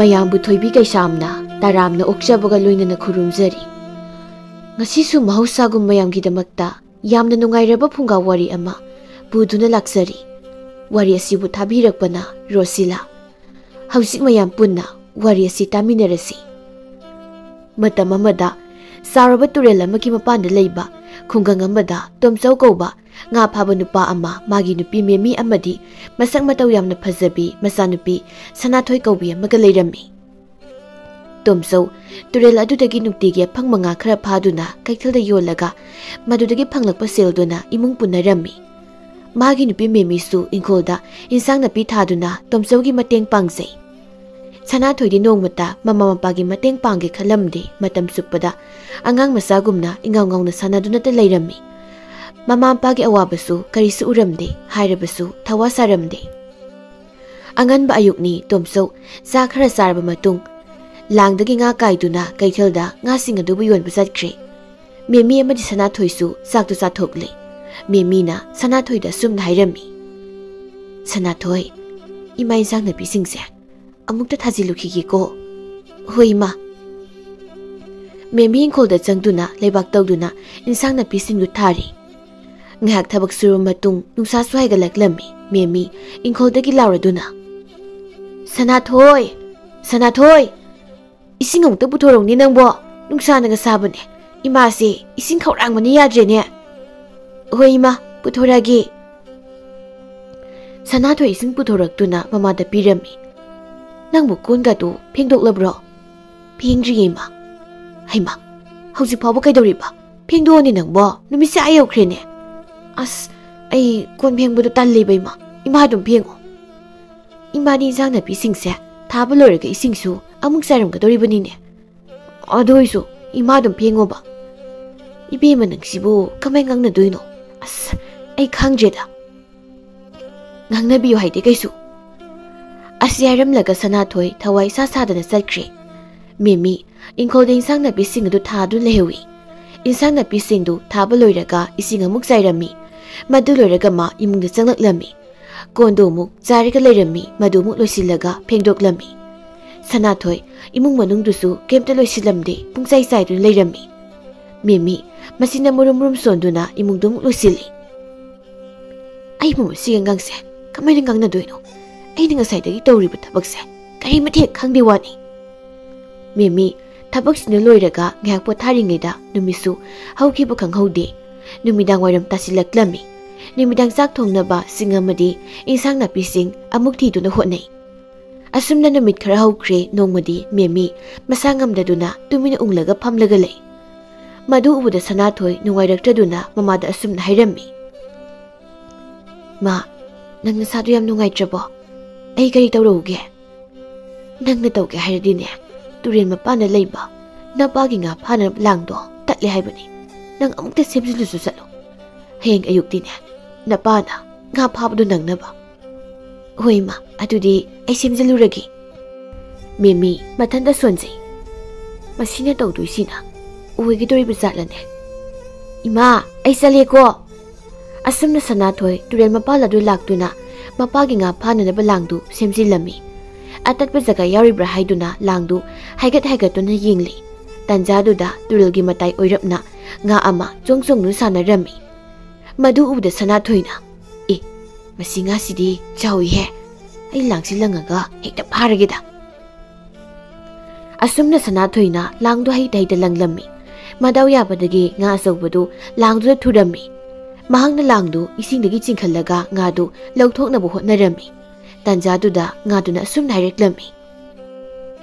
ꯃꯌꯥꯝꯕꯨ ꯊꯣꯏꯕꯤ ꯀꯩꯁꯥꯝꯅ ꯇꯔꯥꯝꯅ ꯑꯣꯛꯆꯕꯒ ꯂꯣꯏꯅꯅ ꯈꯨꯔꯨꯝꯖꯔꯤ꯫ ꯉꯁꯤꯁꯨ ꯃꯍꯧꯁꯥꯒꯨꯝ ꯃꯌꯥꯝꯒꯤꯗꯃꯛꯇ ꯌꯥꯝꯅ ꯅꯨꯡꯉꯥꯏꯔꯕ ꯐꯨꯡꯒꯥ ꯋꯥꯔꯤ ꯑꯃ ꯄꯨꯗꯨꯅ ꯂꯥꯛꯆꯔꯤ꯫ ꯋꯥꯔꯤ ꯑꯁꯤꯕꯨ ꯊꯥꯕꯤꯔꯛꯄꯅ ꯔꯣꯁꯤꯂꯥ꯫ ꯍꯧꯖꯤꯛ ꯃꯌꯥꯝ ꯄꯨꯟꯅ ꯋꯥꯔꯤ ꯑꯁꯤ ꯇꯥꯃꯤꯟꯅꯔꯁꯤ꯫ ꯃꯇꯝ ꯑꯃꯗ ꯆꯥꯎꯔꯕ ꯇꯨꯔꯦꯜ ꯑꯃꯒꯤ ꯃꯄꯥꯟꯗ ꯂꯩꯕ ꯈꯨꯡꯒꯪ ꯑꯃꯗ ꯇꯣꯝꯆꯧ ꯀꯧꯕ ꯉꯥ ꯐꯥꯕ ꯅꯨꯄꯥ ꯑꯃ, ꯃꯥꯒꯤ ꯅꯨꯄꯤ ꯃꯦꯃꯤ ꯑꯃꯗꯤ ꯃꯁꯛ ꯃꯇꯧ ꯌꯥꯝꯅ ꯐꯖꯕꯤ ꯃꯆꯥꯅꯨꯄꯤ ꯁꯅꯥꯊꯣꯏ ꯀꯧꯕꯤ ꯑꯃꯒ ꯂꯩꯔꯝꯃꯤ꯫ ꯇꯣꯝꯆꯧ ꯇꯨꯔꯦꯜ ꯑꯗꯨꯗꯒꯤ ꯅꯨꯡꯇꯤꯒꯤ ꯑꯐꯪꯕ ꯉꯥ ꯈꯔ ꯐꯥꯗꯨꯅ ꯀꯩꯊꯦꯜꯗ ꯌꯣꯜꯂꯒ ꯃꯗꯨꯗꯒꯤ ꯐꯪꯂꯛꯄ ꯁꯦꯜꯗꯨꯅ ꯏꯃꯨꯡ ꯄꯨꯟꯅꯔꯝꯃꯤ꯫ ꯃꯥꯒꯤ ꯅꯨꯄꯤ ꯃꯦꯃꯤꯁꯨ ꯏꯪꯈꯣꯜꯗ ꯏꯟꯁꯥꯡ ꯅꯥꯄꯤ ꯊꯥꯗꯨꯅ ꯇꯣꯝꯆꯧꯒꯤ ꯃꯇꯦꯡ ꯄꯥꯡꯖꯩ꯫ ꯁꯅꯥꯊꯣꯏꯗꯤ ꯅꯣꯡꯃꯇ ꯃꯃꯥ ꯃꯄꯥꯒꯤ ꯃꯇꯦꯡ ꯄꯥꯡꯒꯦ ꯈꯜꯂꯝꯗꯦ꯫ ꯃꯇꯝ ꯆꯨꯞꯄꯗ ꯑꯉꯥꯡ ꯃꯆꯥꯒꯨꯝꯅ ꯏꯉꯥꯎ ꯉꯥꯎꯅ ꯁꯥꯟꯅꯗꯨꯅꯇ ꯂꯩꯔꯝꯃꯤ꯫ ꯃꯃꯥ ꯃꯄꯥꯒꯤ ꯑꯋꯥꯕꯁꯨ ꯀꯔꯤꯁꯨ ꯎꯔꯝꯗꯦ, ꯍꯥꯏꯔꯕꯁꯨ ꯊꯋꯥ ꯁꯥꯔꯝꯗꯦ꯫ ꯑꯉꯟꯕ ꯑꯌꯨꯛꯅꯤ ꯇꯣꯝꯆꯧ ꯆꯥꯛ ꯈꯔ ꯆꯥꯔꯕ ꯃꯇꯨꯡ ꯂꯥꯡꯗꯒꯤ ꯉꯥ ꯀꯥꯏꯗꯨꯅ ꯀꯩꯊꯦꯜꯗ ꯉꯥꯁꯤꯡ ꯑꯗꯨꯕꯨ ꯌꯣꯟꯕ ꯆꯠꯈ꯭ꯔꯦ꯫ ꯃꯦꯃꯤ ꯑꯃꯗꯤ ꯁꯅꯥꯊꯣꯏꯁꯨ ꯆꯥꯛꯇꯨ ꯆꯥꯊꯣꯛꯂꯦ꯫ ꯃꯦꯃꯤꯅ ꯁꯅꯥꯊꯣꯏꯗ ꯑꯁꯨꯝꯅ ꯍꯥꯏꯔꯝꯃꯤ, "ꯁꯅꯥꯊꯣꯏ, ꯏꯃꯥ ꯏꯟꯁꯥꯡ ꯅꯥꯄꯤꯁꯤꯡꯁꯦ ꯑꯃꯨꯛꯇ ꯊꯥꯖꯤꯜꯂꯨꯈꯤꯒꯦꯀꯣ." "ꯍꯣꯏ ꯏꯃꯥ." ꯃꯦꯃꯤ ꯏꯪꯈꯣꯜꯗ ꯆꯪꯗꯨꯅ ꯂꯩꯕꯥꯛ ꯇꯧꯗꯨꯅ ꯏꯟꯁꯥꯡ ꯅꯥꯄꯤꯁꯤꯡꯗꯨ ꯊꯥꯔꯤ꯫ ꯉꯥꯏꯍꯥꯛ ꯊꯕꯛ ꯁꯨꯔꯕ ꯃꯇꯨꯡ ꯅꯨꯡꯁꯥꯁꯨ ꯍꯥꯏꯒꯠꯂꯛꯂꯝꯃꯤ꯫ ꯃꯦꯃꯤ ꯏꯪꯈꯣꯜꯗꯒꯤ ꯂꯥꯎꯔꯗꯨꯅ, "ꯁꯅꯥꯊꯣꯏ, ꯁꯅꯥꯊꯣꯏ, ꯏꯁꯤꯡ ꯑꯃꯨꯛꯇ ꯄꯨꯊꯣꯔꯛꯎꯅꯦ ꯅꯪꯕꯣ, ꯅꯨꯡꯁꯥꯅꯒ ꯁꯥꯕꯅꯦ, ꯏꯃꯥꯁꯦ ꯏꯁꯤꯡ ꯈꯧꯔꯥꯡꯕꯅ ꯌꯥꯗ꯭ꯔꯦꯅꯦ." "ꯍꯣꯏ ꯏꯃꯥ, ꯄꯨꯊꯣꯔꯛꯑꯒꯦ." ꯁꯅꯥꯊꯣꯏ ꯏꯁꯤꯡ ꯄꯨꯊꯣꯔꯛꯇꯨꯅ ꯃꯃꯥꯗ ꯄꯤꯔꯝꯃꯤ꯫ "ꯅꯪꯕꯨ ꯀꯣꯟꯒꯗꯨ ꯐꯦꯡꯗꯣꯛꯂꯕ꯭ꯔꯣ?" "ꯐꯦꯡꯗ꯭ꯔꯤꯌꯦ ꯏꯃꯥ." "ꯍꯩꯃꯥ, ꯍꯧꯖꯤꯛ ꯐꯥꯎꯕ ꯀꯩꯗꯧꯔꯤꯕ? ꯐꯦꯡꯗꯣꯛꯑꯣꯅꯦ ꯅꯪꯕꯣ, ꯅꯨꯃꯤꯠꯁꯦ ꯑꯥ ꯌꯧꯈ꯭ꯔꯦꯅꯦ." "ꯑꯁ, ꯑꯩ ꯀꯣꯟ ꯐꯦꯡꯕꯗꯣ ꯇꯜꯂꯦꯕ ꯏꯃꯥ, ꯏꯃꯥ ꯑꯗꯨꯝ ꯐꯦꯡꯉꯣ." "ꯏꯃꯥꯗꯤ ꯏꯟꯁꯥꯡ ꯅꯥꯄꯤꯁꯤꯡꯁꯦ ꯊꯥꯕ ꯂꯣꯏꯔꯒ ꯏꯁꯤꯡꯁꯨ ꯑꯃꯨꯛ ꯆꯥꯏꯔꯝꯒꯗꯧꯔꯤꯕꯅꯤꯅꯦ." "ꯑꯗꯨ ꯑꯣꯏꯁꯨ ꯏꯃꯥ ꯑꯗꯨꯝ ꯐꯦꯡꯉꯣꯕ." "ꯏꯕꯦꯝꯃ ꯅꯪꯁꯤꯕꯨ ꯀꯃꯥꯏ ꯉꯥꯡꯅꯗꯣꯏꯅꯣ? ꯑꯁ, ꯑꯩ ꯈꯪꯗ꯭ꯔꯦꯗ." "ꯉꯥꯡꯅꯕꯤꯌꯨ ꯍꯥꯏꯗꯤ ꯀꯩꯁꯨ." ꯑꯁꯤ ꯍꯥꯏꯔꯝꯂꯒ ꯁꯅꯥꯊꯣꯏ ꯊꯋꯥꯏ ꯏꯁꯥ ꯁꯥꯗꯅ ꯆꯠꯈ꯭ꯔꯦ꯫ ꯃꯦꯃꯤ ꯏꯪꯈꯣꯜꯗ ꯏꯟꯁꯥꯡ ꯅꯥꯄꯤꯁꯤꯡ ꯑꯗꯨ ꯊꯥꯗꯨꯅ ꯂꯩꯍꯧꯏ꯫ ꯏꯟꯁꯥꯡ ꯅꯥꯄꯤꯁꯤꯡꯗꯨ ꯊꯥꯕ ꯂꯣꯏꯔꯒ ꯏꯁꯤꯡ ꯑꯃꯨꯛ ꯆꯥꯏꯔꯝꯃꯤ꯫ ꯃꯗꯨ ꯂꯣꯏꯔꯒ ꯃꯥ ꯏꯃꯨꯡꯗ ꯆꯪꯂꯛꯂꯝꯃꯤ꯫ ꯀꯣꯟꯗꯨ ꯑꯃꯨꯛ ꯆꯥꯏꯔꯒ ꯂꯩꯔꯝꯃꯤ꯫ ꯃꯗꯨ ꯑꯃꯨꯛ ꯂꯣꯏꯁꯤꯜꯂꯒ ꯐꯦꯡꯗꯣꯛꯂꯝꯃꯤ꯫ ꯁꯅꯥꯊꯣꯏ ꯏꯃꯨꯡ ꯃꯅꯨꯡꯗꯨꯁꯨ ꯀꯩꯝꯇ ꯂꯣꯏꯁꯤꯜꯂꯝꯗꯦ, ꯄꯨꯡꯆꯥꯏ ꯆꯥꯏꯗꯨꯅ ꯂꯩꯔꯝꯃꯤ꯫ ꯃꯦꯃꯤ ꯃꯁꯤꯅ ꯃꯨꯔꯨꯝ ꯃꯨꯔꯨꯝ ꯁꯣꯟꯗꯨꯅ ꯏꯃꯨꯡꯗꯨ ꯑꯃꯨꯛ ꯂꯣꯏꯁꯤꯜꯂꯤ꯫ "ꯑꯩꯕꯨ ꯃꯁꯤꯒ ꯑꯉꯥꯡꯁꯦ ꯀꯃꯥꯏꯅ ꯉꯥꯡꯅꯗꯣꯏꯅꯣ? ꯑꯩꯅ ꯉꯁꯥꯏꯗꯒꯤ ꯇꯧꯔꯤꯕ ꯊꯕꯛꯁꯦ ꯀꯔꯤꯃꯇ ꯍꯦꯛ ꯈꯪꯗꯦ ꯋꯥꯅꯤ." ꯃꯦꯃꯤ ꯊꯕꯛꯁꯤꯅ ꯂꯣꯏꯔꯒ ꯉꯥꯏꯍꯥꯛ ꯄꯣꯊꯥꯔꯤꯉꯩꯗ ꯅꯨꯃꯤꯠꯁꯨ ꯍꯧꯈꯤꯕ ꯈꯪꯍꯧꯗꯦ꯫ ꯅꯨꯃꯤꯗꯥꯡ ꯋꯥꯏꯔꯝ ꯇꯥꯁꯤꯜꯂꯛꯂꯝꯃꯤ꯫ ꯅꯨꯃꯤꯗꯥꯡ ꯆꯥꯛ ꯊꯣꯡꯅꯕ ꯁꯤꯡ ꯑꯃꯗꯤ ꯏꯟꯁꯥꯡ ꯅꯥꯄꯤꯁꯤꯡ ꯑꯃꯨꯛ ꯊꯤꯗꯨꯅ ꯍꯣꯠꯅꯩ꯫ ꯑꯁꯨꯝꯅ ꯅꯨꯃꯤꯠ ꯈꯔ ꯍꯧꯈ꯭ꯔꯦ꯫ ꯅꯣꯡꯃꯗꯤ ꯃꯦꯃꯤ ꯃꯁꯥ ꯉꯝꯗꯗꯨꯅ ꯇꯨꯃꯤꯟꯅ ꯎꯪꯂꯒ ꯐꯝꯂꯒ ꯂꯩ꯫ ꯃꯗꯨ ꯎꯕꯗ ꯁꯅꯥꯊꯣꯏ ꯅꯨꯡꯉꯥꯏꯔꯛꯇ꯭ꯔꯗꯨꯅ ꯃꯃꯥꯗ ꯑꯁꯨꯝꯅ ꯍꯥꯏꯔꯝꯃꯤ, "ꯃꯥ, ꯅꯪ ꯅꯁꯥꯗꯣ ꯌꯥꯝ ꯅꯨꯡꯉꯥꯏꯇ꯭ꯔꯕꯣ? ꯑꯩ ꯀꯔꯤ ꯇꯧꯔꯛꯎꯒꯦ?" "ꯅꯪꯅ ꯇꯧꯒꯦ ꯍꯥꯏꯔꯗꯤꯅꯦ, ꯇꯨꯔꯦꯜ ꯃꯄꯥꯟꯗ ꯂꯩꯕ ꯅꯄꯥꯒꯤ ꯉꯥ ꯐꯥꯅꯕ ꯂꯥꯡꯗꯣ ꯇꯠꯂꯦ ꯍꯥꯏꯕꯅꯤ. ꯅꯪ ꯑꯃꯨꯛꯇ ꯁꯦꯝꯖꯤꯜꯂꯨꯁꯨ ꯆꯠꯂꯣ. ꯍꯌꯦꯡ ꯑꯌꯨꯛꯇꯤꯅꯦ, ꯅꯄꯥꯅ ꯉꯥ ꯐꯥꯕꯗꯣ ꯅꯪꯅꯕ." "ꯍꯣꯏ ꯏꯃꯥ, ꯑꯗꯨꯗꯤ ꯑꯩ ꯁꯦꯝꯖꯤꯜꯂꯨꯔꯒꯦ." ꯃꯦꯃꯤ ꯃꯊꯟꯇ ꯁꯣꯟꯖꯩ꯫ ꯃꯁꯤꯅ ꯇꯧꯗꯣꯏꯁꯤꯅ ꯑꯣꯏꯒꯗꯧꯔꯤꯕ ꯖꯥꯠꯂꯅꯦ? "ꯏꯃꯥ, ꯑꯩ ꯆꯠꯂꯦꯀꯣ." ꯑꯁꯨꯝꯅ ꯁꯅꯥꯊꯣꯏ ꯇꯨꯔꯦꯜ ꯃꯄꯥꯜ ꯑꯗꯨ ꯂꯥꯛꯇꯨꯅ ꯃꯄꯥꯒꯤ ꯉꯥ ꯐꯥꯅꯅꯕ ꯂꯥꯡꯗꯨ ꯁꯦꯝꯖꯤꯜꯂꯝꯃꯤ꯫ ꯑꯇꯠꯄ ꯖꯒꯥ ꯌꯥꯎꯔꯤꯕ꯭ꯔꯥ ꯍꯥꯏꯗꯨꯅ ꯂꯥꯡꯗꯨ ꯍꯥꯏꯒꯠ ꯍꯥꯏꯒꯠꯇꯨꯅ ꯌꯦꯡꯂꯤ꯫ ꯇꯥꯟꯖꯥꯗꯨꯗ ꯇꯨꯔꯦꯜꯒꯤ ꯃꯇꯥꯏ ꯑꯣꯏꯔꯞꯅ ꯉꯥ ꯑꯃ ꯆꯣꯡ ꯆꯣꯡꯗꯨꯅ ꯁꯥꯟꯅꯔꯝꯃꯤ꯫ ꯃꯗꯨ ꯎꯕꯗ ꯁꯅꯥꯊꯣꯏꯅ, "ꯑꯦ, ꯃꯁꯤ ꯉꯥꯁꯤꯗꯤ ꯆꯥꯎꯏꯍꯦ, ꯑꯩ ꯂꯥꯡꯁꯤ ꯂꯪꯉꯒ ꯍꯦꯛꯇ ꯐꯥꯔꯒꯦꯗ." ꯑꯁꯨꯝꯅ ꯁꯅꯥꯊꯣꯏꯅ ꯂꯥꯡꯗꯨ ꯍꯩꯇ ꯍꯩꯇ ꯂꯪꯂꯝꯃꯤ꯫ ꯃꯗꯥꯎ ꯌꯥꯕꯗꯒꯤ ꯉꯥ ꯑꯆꯧꯕꯗꯨ ꯂꯥꯡꯗꯨꯗ ꯊꯨꯔꯝꯃꯤ꯫ ꯃꯍꯥꯛꯅ ꯂꯥꯡꯗꯨ ꯏꯁꯤꯡꯗꯒꯤ ꯆꯤꯡꯈꯠꯂꯒ ꯉꯥꯗꯨ ꯂꯧꯊꯣꯛꯅꯕ ꯍꯣꯠꯅꯔꯝꯃꯤ꯫ ꯇꯥꯟꯖꯥꯗꯨꯗ ꯉꯥꯗꯨꯅ ꯑꯁꯨꯝꯅ ꯍꯥꯏꯔꯛꯂꯝꯃꯤ,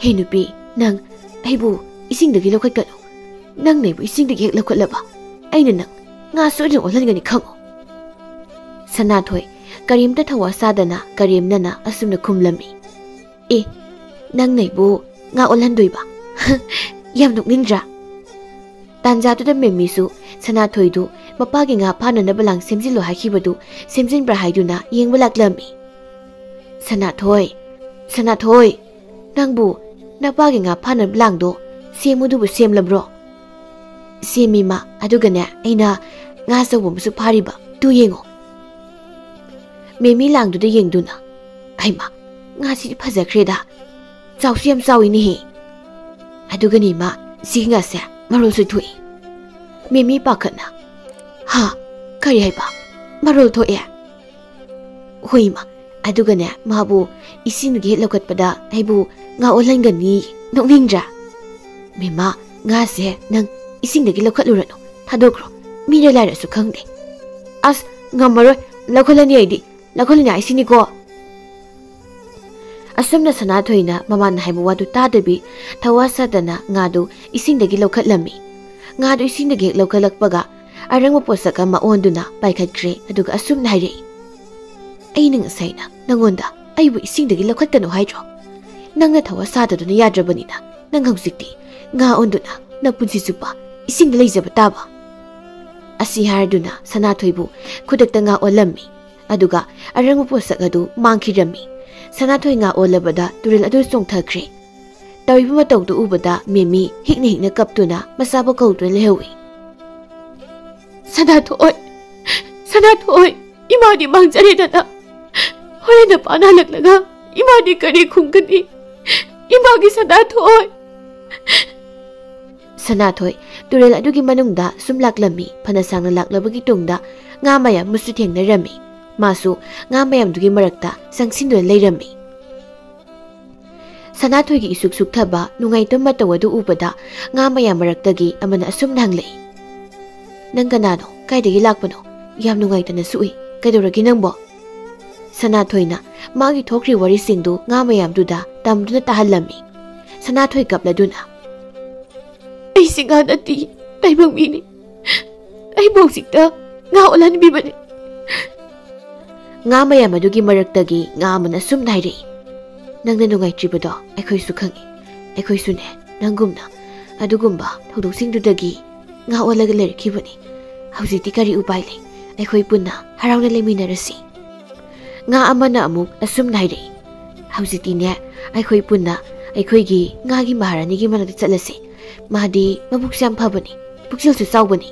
"ꯍꯦ ꯅꯨꯄꯤ, ꯅꯪ ꯑꯩꯕꯨ ꯏꯁꯤꯡꯗꯒꯤ ꯂꯧꯈꯠꯀꯅꯨ. ꯅꯪꯅ ꯑꯩꯕꯨ ꯏꯁꯤꯡꯗꯒꯤ ꯍꯦꯛ ꯂꯧꯈꯠꯂꯕ ꯑꯩꯅ ꯅꯪ ꯉꯥ ꯁꯣꯏꯗꯅ ꯑꯣꯜꯍꯟꯒꯅꯤ, ꯈꯪꯉꯣ." ꯁꯅꯥꯊꯣꯏ ꯀꯔꯤꯝꯇ ꯊꯧꯋꯥ ꯁꯥꯗꯅ ꯀꯔꯦꯝꯅꯅ ꯑꯁꯨꯝꯅ ꯈꯨꯝꯂꯝꯃꯤ, "ꯑꯦ, ꯅꯪꯅ ꯑꯩꯕꯨ ꯉꯥ ꯑꯣꯜꯍꯟꯗꯣꯏꯕ? ꯌꯥꯝ ꯅꯣꯛꯅꯤꯡꯗ꯭ꯔꯥ?" ꯇꯥꯟꯖꯥꯗꯨꯗ ꯃꯦꯃꯤꯁꯨ ꯁꯅꯥꯊꯣꯏꯗꯨ ꯃꯄꯥꯒꯤ ꯉꯥ ꯐꯥꯅꯅꯕ ꯂꯥꯡ ꯁꯦꯝꯖꯤꯜꯂꯣ ꯍꯥꯏꯈꯤꯕꯗꯨ ꯁꯦꯝꯖꯤꯟꯕ꯭ꯔꯥ ꯍꯥꯏꯗꯨꯅ ꯌꯦꯡꯕ ꯂꯥꯛꯂꯝꯃꯤ꯫ "ꯁꯅꯥꯊꯣꯏ, ꯁꯅꯥꯊꯣꯏ, ꯅꯪꯕꯨ ꯅꯄꯥꯒꯤ ꯉꯥ ꯐꯥꯅꯕ ꯂꯥꯡꯗꯣ ꯁꯦꯝꯃꯨꯗꯨꯕꯨ ꯁꯦꯝꯂꯕ꯭ꯔꯣ?" "ꯁꯦꯝꯃꯤ ꯃꯥ, ꯑꯗꯨꯒꯅꯦ ꯑꯩꯅ ꯉꯥ ꯑꯆꯧꯕ ꯑꯃꯁꯨ ꯐꯥꯔꯤꯕ, ꯇꯨ ꯌꯦꯡꯉꯣ." ꯃꯦꯃꯤ ꯂꯥꯡꯗꯨꯗ ꯌꯦꯡꯗꯨꯅ, "ꯍꯩꯃꯥ, ꯉꯥꯁꯤꯗꯤ ꯐꯖꯈ꯭ꯔꯦꯗ. चाउसी यम चाउइनी हे अदुगनी मा सिंगा से मरोल सु थुई मेमी पाखना हा करी हाइबा मरोल थोए होइमा अदुगने माबु इसिंगे लौकतपदा आइबु nga ओलंगनी नोनिंग्रा मेमा nga से नंग इसिंगदगी लौकतलुरनो थादोक्रो मीरे लाइरसु खंगदे अस ngamaroy लौकलनी आइदी लौकलनी आइसिनिको असमना सनाथोइना ममान हाइबु वादु तादबी थवासदना ngaदु इसिंगदगी लौकतलमी ngaदु इसिंगदगी लौकलकपगा अरंगम पोसक अमा ओंदुना पाइखत्रे अदुगा असुम नाइरे अइनिंग साइना नंगोंदा अइबु इसिंगदगी लौकतनो हाइड्रो नंगना थवासाददुना याद्रबनिना नंग हौजिक्ति nga ओंदुना नपुंसि सुपा इसिंग लेजब ताबा असि हारदुना सनाथोइबु खुदक्ता nga ओलम्मी अदुगा अरंगम पोसक अदु मांखिरमी सनाथोइ nga ओलबदा तुरिल अदु चोंथख्रे तविबु मतौदु उबदा मेमी हिकने हिकने कपतुना मसाबो कौदुन लेहवी सनाथोइ इमादी मांगजरेदना होरेन पाना लगलगा इमादी करी खुंगनी इमागी सनाथोइ तुरेल अदुगी मनुंगदा सुम लाक्लमी फना सांगना लाक्लबगी तुंगदा nga maya musu थेंगनरमी मासु nga mayam दुगी मरक्ता संगसिनदुन लेरमी सनाथोइगी इसुक सुक्थबा नुंगाइतम मतवदु उबदा nga maya मरक्तगी अमना असुम नांगलै नंग कनानो काइदगी लाक्पनो याम नुंगाइतना सुई कइदोरगी नंगबो सनाथोइना मागी थोक्री वरी सिंगदु nga mayam दुदा तमदुना ताहलमी सनाथोइ कपलदुना ऐ सिंगा नती ताइबंग मीनी ऐ बोक्सिकता nga ओलन बिबने nga mayam अदुगी मरक्तगी nga अमना सुम नाइरे नंगना नुंगाइत्रिबदो अखोइसु खंगी अखोइसुने नंगुमना अदुगुम्बा थौदोक्सिंगदुदगी nga ओलग लेरखिबनी हौजिति करी उपाय ले अखोइ पुन्ना हराउना लेमिनरसी nga amana amuk asum naire हौजिति ने अखोइ पुन्ना अखोइगी ngaगी महारानीगी मनद चलसे मादी मबुक्स्याम फबनी पुक्सिलसु चाउबनी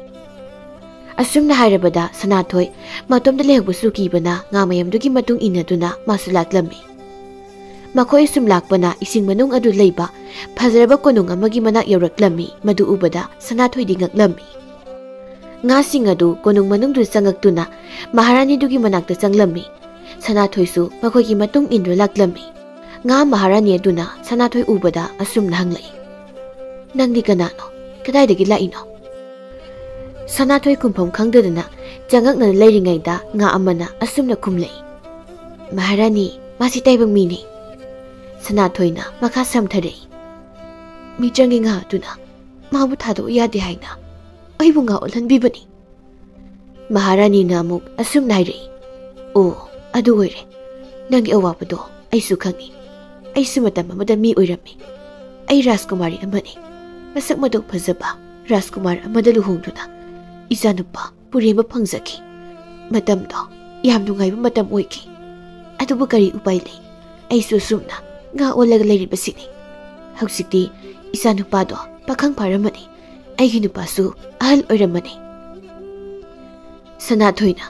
असुमना हाइरबदा सनाथोइ मतोमदा लेहबसु कीबना nga mayamdugi matung inaduna masu laklami मखोइ सुम लाक्पना इसिंग मनुंग अदु लेबा फजरबा कोनुंग अमगी मनाक यौरक्लमी मदु उबदा सनाथोइदि ngakलमी nga sing adu konung manung du changaktuना महारानी दुगी मनाक्ता चंगलमी सनाथोइसु मखोइगी मतुंग इनदु लाक्लमी nga महारानी अदुना सनाथोइ उबदा असुम नांगलै नंगदि कनानो कदाइदगी लाइनो सनाथोइ कुंफम खंगदना चंगकना लेरिङैदा nga amana असुमना खुमलै महारानी मासि ताइबंग मीनी सनाथोइना मखा समथरे मिचंगी nga तुना माबु थादो यादे हाइना अइबु nga ओलनबिबनी महारानी ना अमुक असुम नाइरे ओ अदु ओइरे नंगी अवापदो अइसु खंगी अइसु मतम अमदा मी ओइरमी अइ राजकुमारी अमनी मसक मदो फजबा राजकुमार अमदा लुहोंगदुना इजानुपा पुरेबा फंगजकी मतमदो याम नुंगाइबा मतम ओइकी अदुबु करी उपाय ले अइसु सुमना nga ओलग लेरिबसिनी हौसिकती इजानुपादो पाखंग फारमनी अइगी नुपासु अहल ओइरमनी सनाथोइना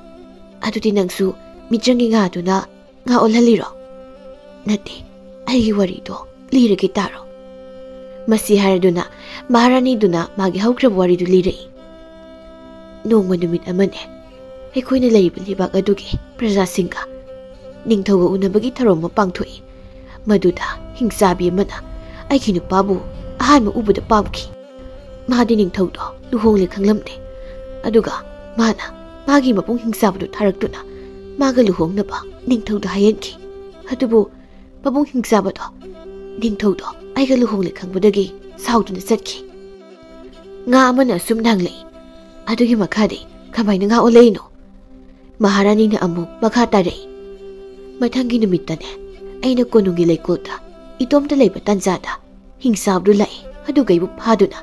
अदुदि नंगसु मिचंगी nga दुना nga ओलहलिरो नते अइगी वरिदो लिरगे तारो मसी हारदुना महारानी दुना मागी हौख्रब वरिदु लिरई नोंगमा नुमित अमने अखोइना लेरिबा लिबाक अदुगी प्रजासिंगा निंगथौगा उनबगी थरोम पांगथोई मदुदा हिंसाबी अमना अइगी नुपाबु अहानम उबदा पामखी मादी निंगथौदो लुहोंगले खंगलमदे अदुगा माना मागी मपुंग हिंसाबदु थारक्तुना मागा लुहोंगनबा निंगथौदा हायनखी अदुबु मपुंग हिंसाबदो निंगथौदो अइगा लुहोंगले खंगबदगी साउदुना चटखी nga amana sum nanglei adugi makhade kamaina nga oleino महारानी ने अमुक मखा तारई मथंगी नुमित्तने अइना कोनुंगी लेकोता इतोमता लेबा तंजादा हिंसाबदु लाई अदुगैबु फादुना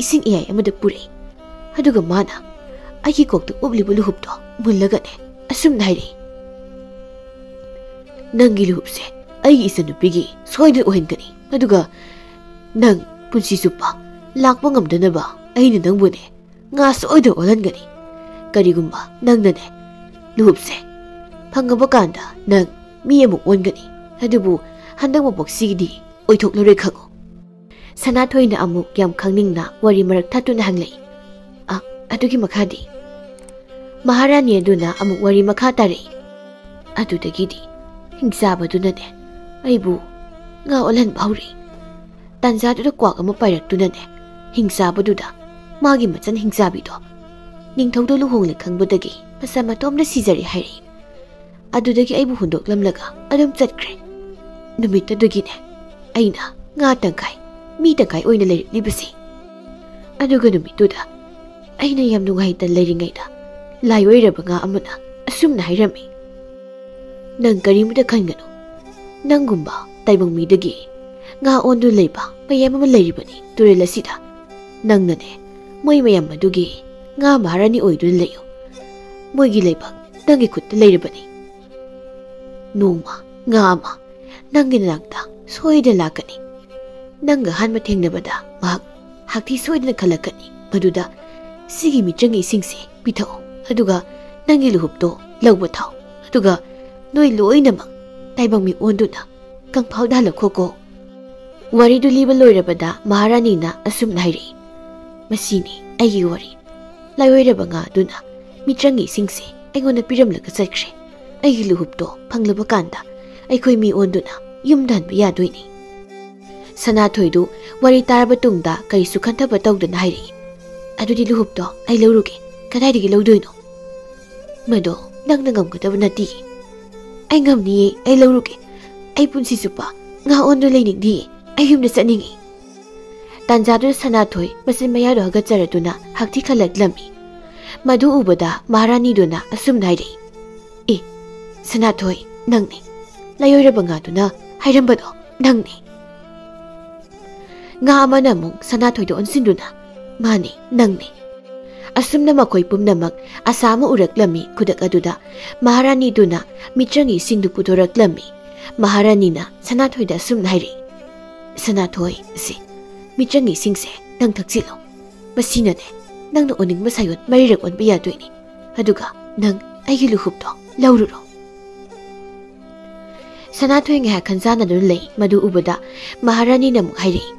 इसिंग इयाय अमदा पुरे अदुगा माना अगी कोक्तु उबलिबु लुहुबदो मुल्लगने असुम नाइरे नंगी लुहुबसे अइगी इसनुपिगी सोइदन ओहिनगनी अदुगा नंग पुंसी सुपा लाक्पा ngamdनबा अइना नंगबुने nga सोइदन ओलनगनी करिगुम्बा नंगनने लुहुबसे फंगबा कांदा नंग मी अमुक ओनगनी अदुबु हंदंग मबोक्सिगिदी ꯑꯣꯏꯊꯣꯛꯂꯔꯣꯏ ꯈꯪꯉꯣ ꯁꯅꯥꯊꯣꯏꯅ ꯑꯃꯨꯛ ꯌꯥꯝ ꯈꯪꯅꯤꯡꯅ ꯋꯥꯔꯤ ꯃꯔꯛ ꯊꯠꯇꯨꯅ ꯍꯪꯂꯛꯏ ꯑꯗꯨꯒꯤ ꯃꯈꯥꯗꯤ ꯃꯍꯥꯔꯥꯅꯤ ꯑꯗꯨꯅ ꯑꯃꯨꯛ ꯋꯥꯔꯤ ꯃꯈꯥ ꯇꯥꯔꯛꯏ ꯑꯗꯨꯗꯒꯤꯗꯤ ꯍꯤꯡꯆꯥꯕꯗꯨꯅꯅꯦ ꯑꯩꯕꯨ ꯉꯥ ꯑꯣꯜꯍꯟꯕ ꯍꯧꯔꯛꯏ ꯇꯥꯟꯖꯥꯗꯨꯗ ꯀ꯭ꯋꯥꯛ ꯑꯃ ꯄꯥꯏꯔꯛꯇꯨꯅꯅꯦ ꯍꯤꯡꯆꯥꯕꯗꯨꯗ ꯃꯥꯒꯤ ꯃꯆꯟ ꯍꯤꯡꯆꯥꯕꯤꯗꯣ ꯅꯤꯡꯊꯧꯗ ꯂꯨꯍꯣꯡꯂꯦ ꯈꯪꯕꯗꯒꯤ ꯃꯁꯥ ꯃꯇꯣꯝꯗ ꯁꯤꯖꯔꯦ ꯍꯥꯏꯔꯛꯏ ꯑꯗꯨꯗꯒꯤ ꯑꯩꯕꯨ ꯍꯨꯟꯗꯣꯛꯂꯝꯂꯒ ꯑꯗꯨꯝ ꯆꯠꯈ꯭ꯔꯦ ꯅꯨꯃꯤꯠꯇꯨꯗꯒꯤꯅꯦ ꯑꯩꯅ ꯉꯥ ꯇꯪꯈꯥꯏ ꯃꯤ ꯇꯪꯈꯥꯏ ꯑꯣꯏꯅ ꯂꯩꯔꯛꯂꯤꯕꯁꯤ ꯑꯗꯨꯒ ꯅꯨꯃꯤꯠꯇꯨꯗ ꯑꯩꯅ ꯌꯥꯝ ꯅꯨꯡꯉꯥꯏꯇ ꯂꯩꯔꯤꯉꯩꯗ ꯂꯥꯏꯑꯣꯏꯔꯕ ꯉꯥ ꯑꯃꯅ ꯑꯁꯨꯝꯅ ꯍꯥꯏꯔꯝꯃꯤ ꯅꯪ ꯀꯔꯤꯃꯇ ꯈꯟꯒꯅꯨ ꯅꯪꯒꯨꯝꯕ ꯇꯥꯏꯕꯪ ꯃꯤꯗꯒꯤ ꯉꯥ ꯑꯣꯟꯗꯨ ꯂꯩꯕ ꯃꯌꯥꯝ ꯑꯃ ꯂꯩꯔꯤꯕꯅꯤ ꯇꯨꯔꯦꯜ ꯑꯁꯤꯗ ꯅꯪꯅꯅꯦ ꯃꯣꯏ ꯃꯌꯥꯝ ꯑꯗꯨꯒꯤ ꯉꯥ ꯃꯍꯥꯔꯥꯅꯤ ꯑꯣꯏꯗꯨꯅ ꯂꯩꯌꯨ ꯃꯣꯏꯒꯤ ꯂꯩꯕꯥꯛ ꯅꯪꯒꯤ ꯈꯨꯠꯇ ꯂꯩꯔꯕꯅꯤ ꯅꯣꯡꯃ ꯉꯥ ꯑꯃ ꯅꯪꯒꯤ ꯅꯥꯛꯇ ꯁꯣꯏꯗꯅ ꯂꯥꯛꯀꯅꯤ ꯅꯪꯒ ꯑꯍꯥꯟꯕ ꯊꯦꯡꯅꯕꯗ ꯃꯍꯥꯛ ꯍꯥꯛꯊꯤ ꯁꯣꯏꯗꯅ ꯈꯜꯂꯛꯀꯅꯤ ꯃꯗꯨꯗ ꯁꯤꯒꯤ ꯃꯤꯆꯪꯒꯤ ꯏꯁꯤꯡꯁꯦ ꯄꯤꯊꯛꯎ ꯑꯗꯨꯒ ꯅꯪꯒꯤ ꯂꯨꯍꯨꯞꯇꯣ ꯂꯧꯕ ꯊꯥꯎ ꯑꯗꯨꯒ ꯅꯣꯏ ꯂꯣꯏꯅꯃꯛ ꯇꯥꯏꯕꯪ ꯃꯤ ꯑꯣꯟꯗꯨꯅ ꯀꯪꯐꯥꯜꯗ ꯍꯜꯂꯛꯈꯣꯀꯣ ꯋꯥꯔꯤꯗꯨ ꯂꯤꯕ ꯂꯣꯏꯔꯕꯗ ꯃꯍꯥꯔꯥꯅꯤꯅ ꯑꯁꯨꯝꯅ ꯍꯥꯏꯔꯛꯏ ꯃꯁꯤꯅꯤ ꯑꯩꯒꯤ ꯋꯥꯔꯤ ꯂꯥꯏꯑꯣꯏꯔꯕ ꯉꯥ ꯑꯗꯨꯅ ꯃꯤꯆꯪꯒꯤ ꯏꯁꯤꯡꯁꯦ ꯑꯩꯉꯣꯟꯗ ꯄꯤꯔꯝꯂꯒ ꯆꯠꯈ꯭ꯔꯦ ꯑꯩꯒꯤ ꯂꯨꯍꯨꯞꯇꯣ ꯐꯪꯂꯕ ꯀꯥꯟꯗ ꯑꯩꯈꯣꯏ ꯃꯤ ꯑꯣꯟꯗꯨꯅ ꯌꯨꯝꯗ ꯍꯟꯕ ꯌꯥꯗꯣꯏꯅꯤ ꯁꯅꯥꯊꯣꯏꯗꯨ ꯋꯥꯔꯤ ꯇꯥꯔꯕ ꯇꯨꯡꯗ ꯀꯔꯤꯁꯨ ꯈꯟꯊꯕ ꯇꯧꯗꯅ ꯍꯥꯏꯔꯛꯏ ꯑꯗꯨꯗꯤ ꯂꯨꯍꯨꯞꯇꯣ ꯑꯩ ꯂꯧꯔꯨꯒꯦ ꯀꯗꯥꯏꯗꯒꯤ ꯂꯧꯗꯣꯏꯅꯣ ꯃꯗꯣ ꯅꯪꯅ ꯉꯝꯒꯗꯕ ꯅꯠꯇꯤꯌꯦ ꯑꯩ ꯉꯝꯅꯤꯌꯦ ꯑꯩ ꯂꯧꯔꯨꯒꯦ ꯑꯩ ꯄꯨꯟꯁꯤ ꯆꯨꯞꯄ ꯉꯥ ꯑꯣꯟꯗꯨ ꯂꯩꯅꯤꯡꯗꯤꯌꯦ ꯑꯩ ꯌꯨꯝꯗ ꯆꯠꯅꯤꯡꯉꯤ ꯇꯥꯟꯖꯥꯗꯨꯗ ꯁꯅꯥꯊꯣꯏ ꯃꯆꯤꯟ ꯃꯌꯥꯗꯣ ꯍꯒꯠꯆꯔꯗꯨꯅ ꯍꯥꯛꯊꯤ ꯈꯜꯂꯛꯂꯝꯃꯤ ꯃꯗꯨ ꯎꯕꯗ ꯃꯍꯥꯔꯥꯅꯤꯗꯨꯅ ꯑꯁꯨꯝꯅ ꯍꯥꯏꯔꯛꯏ ꯁꯅꯥꯊꯣꯏ ꯅꯪꯅꯤ ꯂꯥꯏꯑꯣꯏꯔꯕ ꯉꯥꯗꯨꯅ ꯍꯥꯏꯔꯝꯕꯗꯣ ꯅꯪꯅꯤ ꯉꯥ ꯑꯃꯅ ꯑꯃꯨꯛ ꯁꯅꯥꯊꯣꯏꯗ ꯑꯣꯟꯁꯤꯟꯗꯨꯅ ꯃꯥꯅꯤ ꯅꯪꯅꯤ ꯑꯁꯨꯝꯅ ꯃꯈꯣꯏ ꯄꯨꯝꯅꯃꯛ ꯑꯁꯥ ꯑꯃ ꯎꯔꯛꯂꯝꯃꯤ ꯈꯨꯗꯛ ꯑꯗꯨꯗ ꯃꯍꯥꯔꯥꯅꯤꯗꯨꯅ ꯃꯤꯆꯪꯒꯤ ꯏꯁꯤꯡꯗꯨ ꯄꯨꯊꯣꯔꯛꯂꯝꯃꯤ ꯃꯍꯥꯔꯥꯅꯤꯅ ꯁꯅꯥꯊꯣꯏꯗ ꯑꯁꯨꯝꯅ ꯍꯥꯏꯔꯛꯏ ꯁꯅꯥꯊꯣꯏ ꯁꯤ ꯃꯤꯆꯪꯒꯤ ꯏꯁꯤꯡꯁꯦ ꯅꯪ ꯊꯛꯆꯤꯜꯂꯣ ꯃꯁꯤꯅꯅꯦ ꯅꯪꯅ ꯑꯣꯟꯅꯤꯡꯕ ꯁꯥꯌꯣꯟ ꯃꯔꯤꯔꯛ ꯑꯣꯟꯕ ꯌꯥꯗꯣꯏꯅꯤ ꯑꯗꯨꯒ ꯅꯪ ꯑꯩꯒꯤ ꯂꯨꯍꯨꯞꯇꯣ ꯂꯧꯔꯨꯔꯣ ꯁꯅꯥꯊꯣꯏ ꯉꯥꯏꯍꯥꯛ ꯈꯟꯖꯥꯟꯅꯗꯨꯅ ꯂꯩ ꯃꯗꯨ ꯎꯕꯗ ꯃꯍꯥꯔꯥꯅꯤꯅ ꯑꯃꯨꯛ ꯍꯥꯏꯔꯛꯏ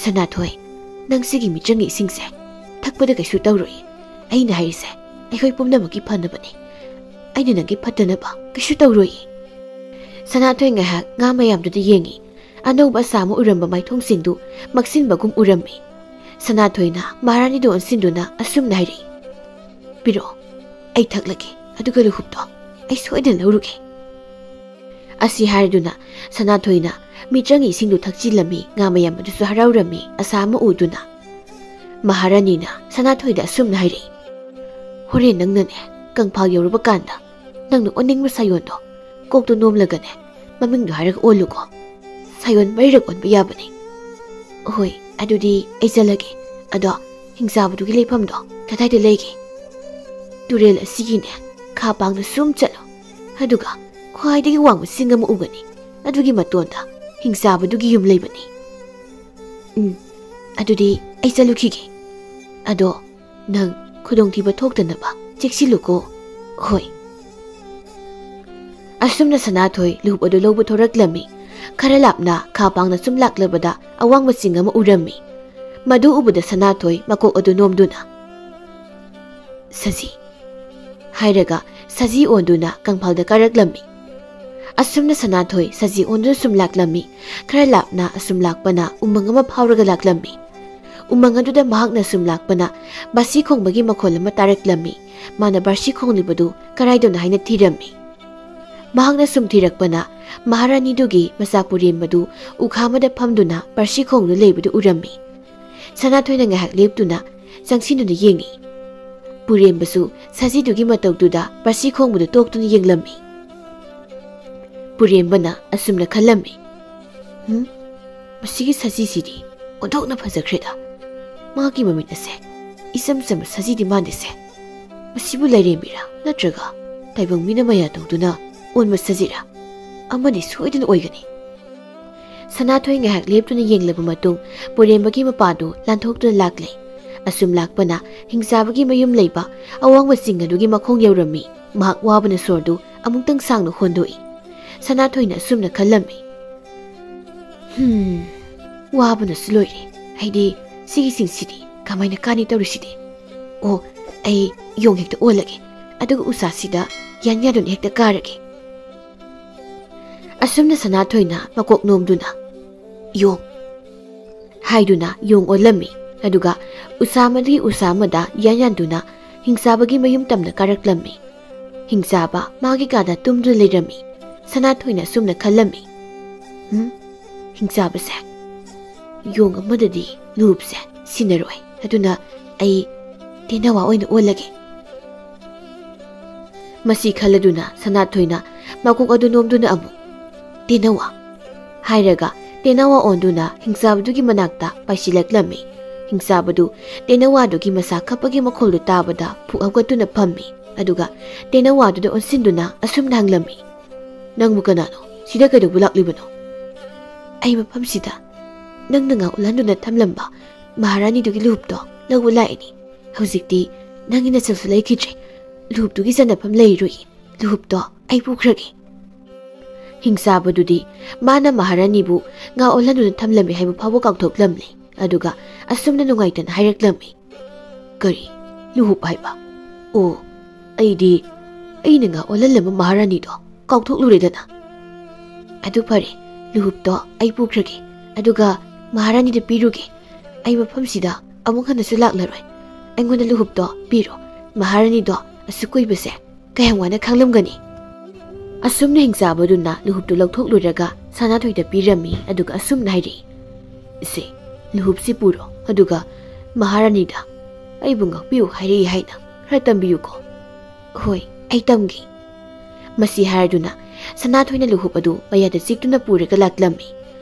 ꯁꯅꯥꯊꯣꯏ ꯅꯪ ꯁꯤꯒꯤ ꯃꯤꯆꯪꯒꯤ ꯏꯁꯤꯡꯁꯦ ꯊꯛꯄꯗ ꯀꯩꯁꯨ ꯇꯧꯔꯣꯏ ꯑꯩꯅ ꯍꯥꯏꯔꯤꯁꯦ ꯑꯩꯈꯣꯏ ꯄꯨꯝꯅꯃꯛꯀꯤ ꯐꯅꯕꯅꯤ ꯑꯩꯅ ꯅꯪꯒꯤ ꯐꯠꯇꯅꯕ ꯀꯩꯁꯨ ꯇꯧꯔꯣꯏ ꯁꯅꯥꯊꯣꯏ ꯉꯥꯏꯍꯥꯛ ꯉꯥ ꯃꯌꯥꯝꯗꯨꯗ ꯌꯦꯡꯉꯤ ꯑꯅꯧꯕ ꯑꯁꯥ ꯑꯃ ꯎꯔꯝꯕ ꯃꯥꯏꯊꯣꯡꯁꯤꯡꯗꯨ ꯃꯛꯁꯤꯟꯕꯒꯨꯝ ꯎꯔꯝꯃꯤ ꯁꯅꯥꯊꯣꯏꯅ ꯃꯍꯥꯔꯥꯅꯤꯗꯨ ꯑꯣꯟꯁꯤꯟꯗꯨꯅ ꯑꯁꯨꯝꯅ ꯍꯥꯏꯔꯛꯏ ꯄꯤꯔꯛꯑꯣ ꯑꯩ ꯊꯛꯂꯒꯦ ꯑꯗꯨꯒ ꯂꯨꯍꯨꯞꯇꯣ ꯑꯩ ꯁꯣꯏꯗꯅ ꯂꯧꯔꯨꯒꯦ ꯑꯁꯤ ꯍꯥꯏꯔꯗꯨꯅ ꯁꯅꯥꯊꯣꯏꯅ ꯃꯤꯆꯪꯒꯤ ꯏꯁꯤꯡꯗꯨ ꯊꯛꯆꯤꯜꯂꯝꯃꯤ ꯉꯥ ꯃꯌꯥꯝ ꯑꯗꯨꯁꯨ ꯍꯔꯥꯎꯔꯝꯃꯤ ꯑꯁꯥ ꯑꯃ ꯎꯗꯨꯅ ꯃꯍꯥꯔꯥꯅꯤꯅ ꯁꯅꯥꯊꯣꯏꯗ ꯑꯁꯨꯝꯅ ꯍꯥꯏꯔꯛꯏ ꯍꯣꯔꯦꯟ ꯅꯪꯅꯅꯦ ꯀꯪꯐꯥꯜ ꯌꯧꯔꯕ ꯀꯥꯟꯗ ꯅꯪꯅ ꯑꯣꯟꯅꯤꯡꯕ ꯁꯥꯌꯣꯟꯗꯣ ꯀꯣꯛꯇꯨ ꯅꯣꯝꯂꯒꯅꯦ ꯃꯃꯤꯡꯗꯣ ꯍꯥꯏꯔꯒ ꯑꯣꯜꯂꯨꯀꯣ ꯁꯥꯌꯣꯟ ꯃꯔꯤꯔꯛ ꯑꯣꯟꯕ ꯌꯥꯕꯅꯤ ꯍꯣꯏ ꯑꯗꯨꯗꯤ ꯑꯩ ꯆꯠꯂꯒꯦ ꯑꯗꯣ ꯍꯤꯡꯆꯥꯕꯗꯨꯒꯤ ꯂꯩꯐꯝꯗꯣ ꯀꯗꯥꯏꯗ ꯂꯩꯒꯦ ꯇꯨꯔꯦꯜ ꯑꯁꯤꯒꯤꯅꯦ ꯈꯥ ꯄꯥꯡꯅ ꯁꯨꯝ ꯆꯠꯂꯣ ꯑꯗꯨꯒ ꯈ꯭ꯋꯥꯏꯗꯒꯤ ꯋꯥꯡꯕ ꯆꯤꯡ ꯑꯃ ꯎꯒꯅꯤ ꯑꯗꯨꯒꯤ ꯃꯇꯣꯟꯗ ꯍꯤꯡꯆꯥꯕꯗꯨꯒꯤ ꯌꯨꯝ ꯂꯩꯕꯅꯤ ꯑꯗꯨꯗꯤ ꯑꯩ ꯆꯠꯂꯨꯈꯤꯒꯦ ꯑꯗꯣ ꯅꯪ ꯈꯨꯗꯣꯡꯊꯤꯕ ꯊꯣꯛꯇꯅꯕ ꯆꯦꯛꯁꯤꯜꯂꯨꯀꯣ ꯍꯣꯏ ꯑꯁꯨꯝꯅ ꯁꯅꯥꯊꯣꯏ ꯂꯨꯍꯨꯞ ꯑꯗꯨ ꯂꯧꯕ ꯊꯣꯔꯛꯂꯝꯃꯤ ꯈꯔ ꯂꯥꯞꯅ ꯈꯥ ꯄꯥꯡꯅ ꯁꯨꯝ ꯂꯥꯛꯂꯕꯗ ꯑꯋꯥꯡꯕ ꯆꯤꯡ ꯑꯃ ꯎꯔꯝꯃꯤ ꯃꯗꯨ ꯎꯕꯗ ꯁꯅꯥꯊꯣꯏ ꯃꯀꯣꯛ ꯑꯗꯨ ꯅꯣꯝꯗꯨꯅ ꯁꯖꯤ ꯍꯥꯏꯔꯒ ꯁꯖꯤ ꯑꯣꯟꯗꯨꯅ ꯀꯪꯐꯥꯜꯗ ꯀꯥꯔꯛꯂꯝꯃꯤ ꯑꯁꯨꯝꯅ ꯁꯅꯥꯊꯣꯏ ꯁꯖꯤ ꯑꯣꯟꯗꯨꯅ ꯁꯨꯝ ꯂꯥꯛꯂꯝꯃꯤ ꯈꯔ ꯂꯥꯞꯅ ꯑꯁꯨꯝ ꯂꯥꯛꯄꯅ ꯎꯃꯪ ꯑꯃ ꯐꯥꯎꯔꯒ ꯂꯥꯛꯂꯝꯃꯤ ꯎꯃꯪ ꯑꯗꯨꯗ ꯃꯍꯥꯛꯅ ꯁꯨꯝ ꯂꯥꯛꯄꯅ ꯕꯥꯁꯤ ꯈꯣꯡꯕꯒꯤ ꯃꯈꯣꯜ ꯑꯃ ꯇꯥꯔꯛꯂꯝꯃꯤ ꯃꯥꯅ ꯕꯥꯁꯤ ꯈꯣꯡꯂꯤꯕꯗꯨ ꯀꯔꯥꯏꯗꯅꯣ ꯍꯥꯏꯅ ꯊꯤꯔꯝꯃꯤ ꯃꯍꯥꯛꯅ ꯁꯨꯝ ꯊꯤꯔꯛꯄꯅ ꯃꯍꯥꯔꯥꯅꯤꯗꯨꯒꯤ ꯃꯆꯥ ꯄꯨꯔꯦꯝꯕꯗꯨ ꯎꯈꯥ ꯑꯃꯗ ꯐꯝꯗꯨꯅ ꯕꯥꯁꯤ ꯈꯣꯡꯗꯨꯅ ꯂꯩꯕꯗꯨ ꯎꯔꯝꯃꯤ ꯁꯅꯥꯊꯣꯏꯅ ꯉꯥꯏꯍꯥꯛ ꯂꯦꯞꯇꯨꯅ ꯆꯪꯁꯤꯟꯗꯨꯅ ꯌꯦꯡꯉꯤ ꯄꯨꯔꯦꯝꯕꯁꯨ ꯁꯖꯤꯗꯨꯒꯤ ꯃꯇꯧꯗꯨꯗ ꯕꯥꯁꯤ ꯈꯣꯡꯕꯗꯨ ꯇꯣꯛꯇꯨꯅ ꯌꯦꯡꯂꯝꯃꯤ ꯄꯨꯔꯦꯝꯕꯅ ꯑꯁꯨꯝꯅ ꯈꯜꯂꯝꯃꯤ ꯃꯁꯤꯒꯤ ꯁꯖꯤꯁꯤꯗꯤ ꯑꯣꯟꯊꯣꯛꯅ ꯐꯖꯈ꯭ꯔꯦꯗ ꯃꯥꯒꯤ ꯃꯃꯤꯠ ꯑꯁꯦ ꯏꯆꯝ ꯆꯝꯕ ꯁꯖꯤꯗꯤ ꯃꯥꯟꯗꯦꯁꯦ ꯃꯁꯤꯕꯨ ꯂꯥꯏꯔꯦꯝꯕꯤꯔꯥ ꯅꯠꯇ꯭ꯔꯒ ꯇꯥꯏꯕꯪ ꯃꯤꯅ ꯃꯌꯥ ꯇꯧꯗꯨꯅ ꯑꯣꯟꯕ ꯁꯖꯤꯔꯥ ꯑꯃꯗꯤ ꯁꯣꯏꯗꯅ ꯑꯣꯏꯒꯅꯤ ꯁꯅꯥꯊꯣꯏ ꯉꯥꯏꯍꯥꯛ ꯂꯦꯞꯇꯨꯅ ꯌꯦꯡꯂꯕ ꯃꯇꯨꯡ ꯄꯨꯔꯦꯝꯕꯒꯤ ꯃꯄꯥꯗꯨ ꯂꯥꯟꯊꯣꯛꯇꯨꯅ ꯂꯥꯛꯂꯦ ꯑꯁꯨꯝ ꯂꯥꯛꯄꯅ ꯍꯤꯡꯆꯥꯕꯒꯤ ꯃꯌꯨꯝ ꯂꯩꯕ ꯑꯋꯥꯡꯕ ꯆꯤꯡ ꯑꯗꯨꯒꯤ ꯃꯈꯣꯡ ꯌꯧꯔꯝꯃꯤ ꯃꯍꯥꯛ ꯋꯥꯕꯅ ꯁꯣꯔꯗꯨ ꯑꯃꯨꯛꯇꯪ ꯁꯥꯡꯅ ꯍꯣꯟꯗꯣꯛꯏ ꯁꯅꯥꯊꯣꯏꯅ ꯑꯁꯨꯝꯅ ꯈꯜꯂꯝꯃꯤ ꯋꯥꯕꯅꯁꯨ ꯂꯣꯏꯔꯦ ꯑꯩꯗꯤ ꯁꯤꯒꯤꯁꯤꯡꯁꯤꯗꯤ ꯀꯃꯥꯏꯅ ꯀꯥꯅꯤ ꯇꯧꯔꯤꯁꯤꯗꯤ ꯑꯣ ꯑꯩ ꯌꯣꯡ ꯍꯦꯛꯇ ꯑꯣꯜꯂꯒꯦ ꯑꯗꯨꯒ ꯎꯁꯥꯁꯤꯗ ꯌꯥꯟꯌꯥꯗꯨꯅ ꯍꯦꯛꯇ ꯀꯥꯔꯒꯦ ꯑꯁꯨꯝꯅ ꯁꯅꯥꯊꯣꯏꯅ ꯃꯀꯣꯛ ꯅꯣꯝꯗꯨꯅ ꯌꯣꯡ ꯍꯥꯏꯗꯨꯅ ꯌꯣꯡ ꯑꯣꯜꯂꯝꯃꯤ ꯑꯗꯨꯒ ꯎꯁꯥꯃꯗꯒꯤ ꯎꯁꯥꯃꯗ ꯌꯥꯟꯌꯥꯟꯗꯨꯅ ꯍꯤꯡꯆꯥꯕꯒꯤ ꯃꯌꯨꯝ ꯇꯝꯅ ꯀꯥꯔꯛꯂꯝꯃꯤ ꯍꯤꯡꯆꯥꯕ ꯃꯥꯒꯤ ꯀꯥꯗ ꯇꯨꯝꯗꯨꯅ ꯂꯩꯔꯝꯃꯤ ꯁꯅꯥꯊꯣꯏꯅ ꯑꯁꯨꯝꯅ ꯈꯜꯂꯝꯃꯤ ꯍꯤꯡꯆꯥꯕꯁꯦ ꯌꯣꯡ ꯑꯃꯗꯗꯤ ꯂꯨꯍꯨꯞꯁꯦ ꯁꯤꯟꯅꯔꯣꯏ ꯑꯗꯨꯅ ꯑꯩ ꯇꯦꯅꯋꯥ ꯑꯣꯏꯅ ꯑꯣꯜꯂꯒꯦ ꯃꯁꯤ ꯈꯜꯂꯗꯨꯅ ꯁꯅꯥꯊꯣꯏꯅ ꯃꯀꯣꯛ ꯑꯗꯨ ꯅꯣꯝꯗꯨꯅ ꯑꯃꯨꯛ ꯇꯦꯅꯋꯥ ꯍꯥꯏꯔꯒ ꯇꯦꯅꯋꯥ ꯑꯣꯟꯗꯨꯅ ꯍꯤꯡꯆꯥꯕꯗꯨꯒꯤ ꯃꯅꯥꯛꯇ ꯄꯥꯏꯁꯤꯜꯂꯛꯂꯝꯃꯤ ꯍꯤꯡꯆꯥꯕꯗꯨ ꯇꯦꯅꯋꯥꯗꯨꯒꯤ ꯃꯁꯥ ꯈꯞꯄꯒꯤ ꯃꯈꯣꯜꯗꯨ ꯇꯥꯕꯗ ꯄꯨꯛ ꯍꯧꯒꯠꯇꯨꯅ ꯐꯝꯃꯤ ꯑꯗꯨꯒ ꯇꯦꯅꯋꯥꯗꯨꯗ ꯑꯣꯟꯁꯤꯟꯗꯨꯅ ꯑꯁꯨꯝꯅ ꯍꯪꯂꯝꯃꯤ ꯅꯪꯕꯨ ꯀꯅꯥꯅꯣ ꯁꯤꯗ ꯀꯩꯗꯧꯕ ꯂꯥꯛꯂꯤꯕꯅꯣ ꯑꯩ ꯃꯐꯝꯁꯤꯗ ꯅꯪꯅ ꯉꯥ ꯑꯣꯜꯍꯟꯗꯨꯅ ꯊꯝꯂꯝꯕ ꯃꯍꯥꯔꯥꯅꯤꯗꯨꯒꯤ ꯂꯨꯍꯨꯞꯇꯣ ꯂꯧꯕ ꯂꯥꯛꯏꯅꯤ ꯍꯧꯖꯤꯛꯇꯤ ꯅꯪꯒꯤ ꯅꯆꯜꯁꯨ ꯂꯩꯈꯤꯗ꯭ꯔꯦ ꯂꯨꯍꯨꯞꯇꯨꯒꯤ ꯆꯟꯅꯐꯝ ꯂꯩꯔꯣꯏ ꯂꯨꯍꯨꯞꯇꯣ ꯑꯩ ꯄꯨꯈ꯭ꯔꯒꯦ ꯍꯤꯡꯆꯥꯕꯗꯨꯗꯤ ꯃꯥꯅ ꯃꯍꯥꯔꯥꯅꯤꯕꯨ ꯉꯥ ꯑꯣꯜꯍꯟꯗꯨꯅ ꯊꯝꯂꯝꯃꯤ ꯍꯥꯏꯕ ꯐꯥꯎꯕ ꯀꯥꯎꯊꯣꯛꯂꯝꯂꯤ ꯑꯗꯨꯒ ꯑꯁꯨꯝꯅ ꯅꯨꯡꯉꯥꯏꯇꯅ ꯍꯥꯏꯔꯛꯂꯝꯃꯤ ꯀꯔꯤ ꯂꯨꯍꯨꯞ ꯍꯥꯏꯕ ꯑꯣ ꯑꯩꯅ ꯉꯥ ꯑꯣꯜꯍꯜꯂꯝꯕ ꯃꯍꯥꯔꯥꯅꯤꯗꯣ ꯀꯥꯎꯊꯣꯛꯂꯨꯔꯦꯗꯅ ꯑꯗꯨ ꯐꯔꯦ ꯂꯨꯍꯨꯞꯇꯣ ꯑꯩ ꯄꯨꯈ꯭ꯔꯒꯦ ꯑꯗꯨꯒ ꯃꯍꯥꯔꯥꯅꯤꯗ ꯄꯤꯔꯨꯒꯦ ꯑꯩ ꯃꯐꯝꯁꯤꯗ ꯑꯃꯨꯛ ꯍꯟꯅꯁꯨ ꯂꯥꯛꯂꯔꯣꯏ ꯑꯩꯉꯣꯟꯗ ꯂꯨꯍꯨꯞꯇꯣ ꯄꯤꯔꯣ ꯃꯍꯥꯔꯥꯅꯤꯗꯣ ꯑꯁꯨꯛ ꯀꯨꯏꯕꯁꯦ ꯀꯌꯥꯝ ꯋꯥꯅ ꯈꯪꯂꯝꯒꯅꯤ ꯑꯁꯨꯝꯅ ꯍꯤꯡꯆꯥꯕꯗꯨꯅ ꯂꯨꯍꯨꯞꯇꯨ ꯂꯧꯊꯣꯛꯂꯨꯔꯒ ꯁꯅꯥꯊꯣꯏꯗ ꯄꯤꯔꯝꯃꯤ ꯑꯗꯨꯒ ꯑꯁꯨꯝꯅ ꯍꯥꯏꯔꯛꯏ ꯏꯆꯦ ꯂꯨꯍꯨꯞꯁꯤ ꯄꯨꯔꯣ ꯑꯗꯨꯒ ꯃꯍꯥꯔꯥꯅꯤꯗ ꯑꯩꯕꯨ ꯉꯥꯛꯄꯤꯌꯨ ꯍꯥꯏꯔꯛꯏ ꯍꯥꯏꯅ ꯈꯔ ꯇꯝꯕꯤꯌꯨꯀꯣ ꯍꯣꯏ ꯑꯩ ꯇꯝꯒꯦ ꯃꯁꯤ ꯍꯥꯏꯔꯗꯨꯅ ꯁꯅꯥꯊꯣꯏꯅ ꯂꯨꯍꯨꯞ ꯑꯗꯨ ꯃꯌꯥꯗ ꯆꯤꯛꯇꯨꯅ ꯄꯨꯔꯒ ꯂꯥꯛꯂꯝꯃꯤ